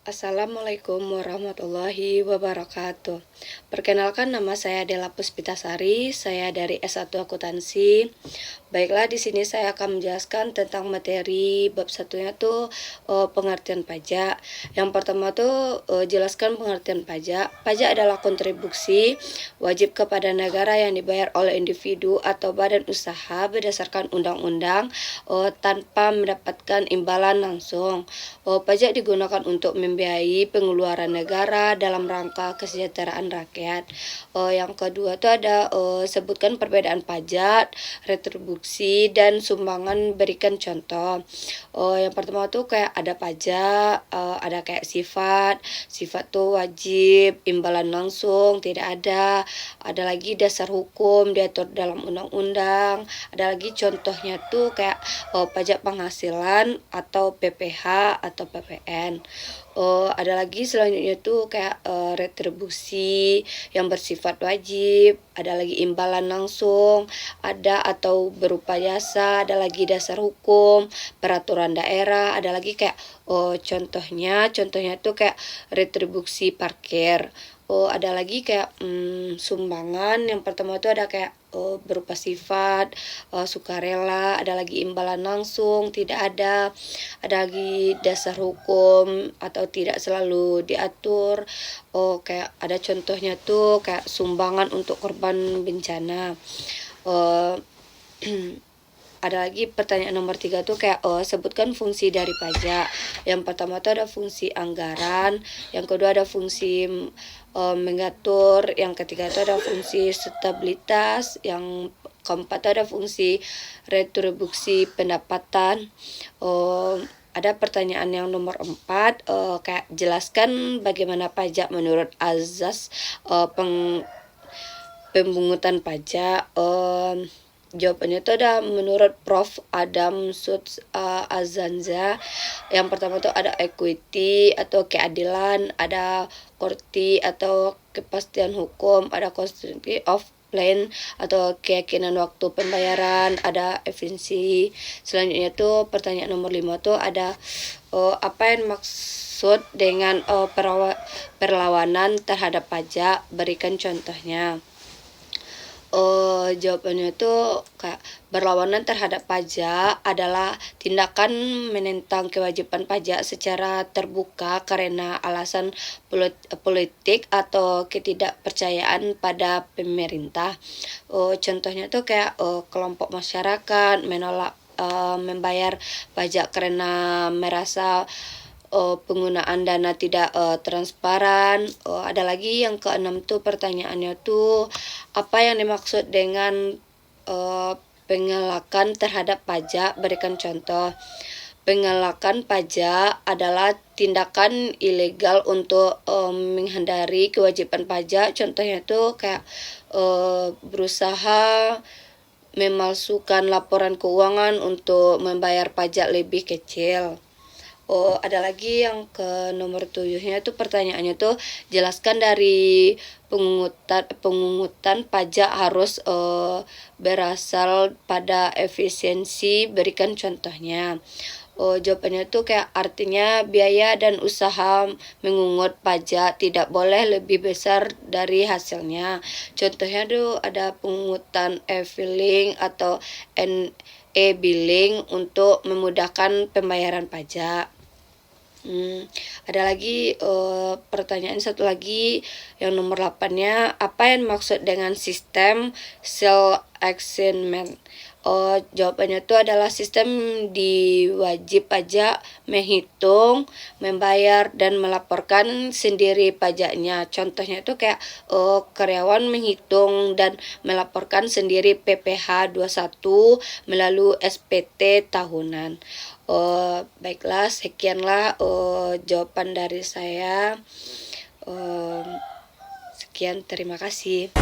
Assalamualaikum warahmatullahi wabarakatuh. Perkenalkan, nama saya Della Puspitasari, saya dari S1 Akuntansi. Baiklah, di sini saya akan menjelaskan tentang materi bab satunya tuh pengertian pajak. Yang pertama tuh jelaskan pengertian pajak. Pajak adalah kontribusi wajib kepada negara yang dibayar oleh individu atau badan usaha berdasarkan undang-undang tanpa mendapatkan imbalan langsung. Pajak digunakan untuk membiayai pengeluaran negara dalam rangka kesejahteraan rakyat. Yang kedua itu ada sebutkan perbedaan pajak, retribusi, dan sumbangan, berikan contoh. Yang pertama tuh kayak ada pajak, ada kayak sifat tuh wajib, imbalan langsung tidak ada. Ada lagi dasar hukum diatur dalam undang-undang. Ada lagi contohnya tuh kayak pajak penghasilan atau PPh atau PPN. Ada lagi selanjutnya tuh kayak retribusi yang bersifat wajib, ada lagi imbalan langsung, ada atau berupa jasa, ada lagi dasar hukum, peraturan daerah, ada lagi kayak contohnya tuh kayak retribusi parkir. Ada lagi kayak sumbangan. Yang pertama itu ada kayak berupa sifat, sukarela, ada lagi imbalan langsung, tidak ada. Ada lagi dasar hukum atau tidak selalu diatur. Kayak ada contohnya tuh kayak sumbangan untuk korban bencana. Ada lagi pertanyaan nomor 3 tuh kayak sebutkan fungsi dari pajak. Yang pertama tuh ada fungsi anggaran, yang kedua ada fungsi mengatur, yang ketiga itu ada fungsi stabilitas, yang keempat itu ada fungsi retribusi pendapatan. Ada pertanyaan yang nomor 4, kayak jelaskan bagaimana pajak menurut azas pemungutan pajak. Jawabannya itu ada menurut Prof. Adam Suts Azanza. Yang pertama itu ada equity atau keadilan, ada korti atau kepastian hukum, ada consistency of plan atau keyakinan waktu pembayaran, ada efisiensi. Selanjutnya itu pertanyaan nomor 5 tuh ada apa yang maksud dengan perlawanan terhadap pajak, berikan contohnya. Jawabannya itu kayak berlawanan terhadap pajak adalah tindakan menentang kewajiban pajak secara terbuka karena alasan politik atau ketidakpercayaan pada pemerintah. Contohnya tuh kayak kelompok masyarakat menolak membayar pajak karena merasa penggunaan dana tidak transparan. Ada lagi yang keenam tuh pertanyaannya tuh apa yang dimaksud dengan pengelakan terhadap pajak, berikan contoh. Pengelakan pajak adalah tindakan ilegal untuk menghindari kewajiban pajak. Contohnya tuh kayak berusaha memalsukan laporan keuangan untuk membayar pajak lebih kecil. Ada lagi yang ke nomor 7-nya tuh pertanyaannya tuh jelaskan dari pemungutan pajak harus berasal pada efisiensi, berikan contohnya. Jawabannya tuh kayak artinya biaya dan usaha mengungut pajak tidak boleh lebih besar dari hasilnya. Contohnya tuh ada pemungutan e-filing atau e-billing untuk memudahkan pembayaran pajak. Ada lagi pertanyaan satu lagi yang nomor 8-nya, apa yang maksud dengan sistem self assignment? Jawabannya itu adalah sistem di wajib pajak menghitung, membayar, dan melaporkan sendiri pajaknya. Contohnya itu kayak karyawan menghitung dan melaporkan sendiri PPh 21 melalui SPT tahunan. Baiklah, sekianlah jawaban dari saya. Sekian, terima kasih.